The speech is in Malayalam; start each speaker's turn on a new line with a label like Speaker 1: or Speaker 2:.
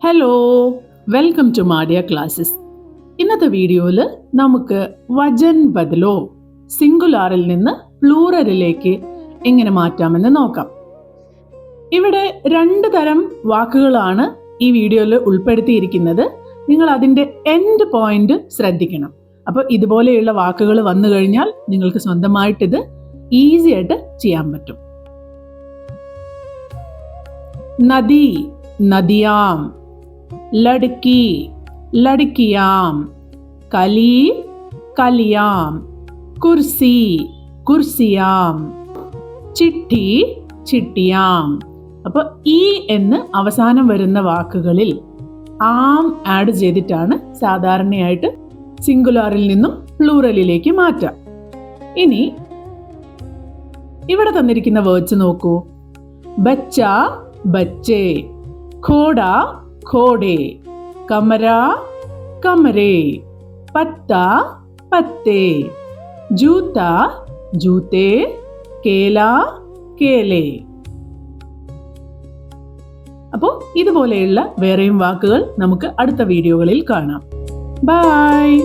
Speaker 1: ഹലോ, വെൽക്കം ടു മാഡിയ ക്ലാസ്സസ്. ഇന്നത്തെ വീഡിയോയിൽ നമുക്ക് വചൻ ബദലോ സിംഗുലാറിൽ നിന്ന് പ്ലൂറലിലേക്ക് എങ്ങനെ മാറ്റാമെന്ന് നോക്കാം. ഇവിടെ 2 തരം വാക്കുകളാണ് ഈ വീഡിയോയിൽ ഉൾപ്പെടുത്തിയിരിക്കുന്നത്. നിങ്ങൾ അതിൻ്റെ എൻഡ് പോയിന്റ് ശ്രദ്ധിക്കണം. അപ്പോൾ ഇതുപോലെയുള്ള വാക്കുകൾ വന്നു കഴിഞ്ഞാൽ നിങ്ങൾക്ക് സ്വന്തമായിട്ടിത് ഈസി ആയിട്ട് ചെയ്യാൻ പറ്റും. നദി, നദിയാം. लड़की, लड़कियाम. कली, कलियाम. कुर्सी, कुर्सियाम. ചിട്ടി, ചിട്ടിയാം. അപ്പോൾ ഈ എന്ന് അവസാനം വരുന്ന വാക്കുകളിൽ ആം ആഡ് ചെയ്തിട്ടാണ് സാധാരണയായിട്ട് സിംഗുലാറിൽ നിന്നും പ്ലൂറലിലേക്ക് മാറ്റാം. ഇനി ഇവിടെ തന്നിരിക്കുന്ന വേർഡ്സ് നോക്കൂ. ബച്ച, ബച്ചേ. ഘോഡ, घोड़े. कमरा, कमरे. पत्ता, पत्ते. जूता, जूते. केला, केले. അപ്പോൾ ഇതുപോലെയുള്ള വേറെയും വാക്കുകൾ നമുക്ക് അടുത്ത വീഡിയോകളിൽ കാണാം. ബൈ.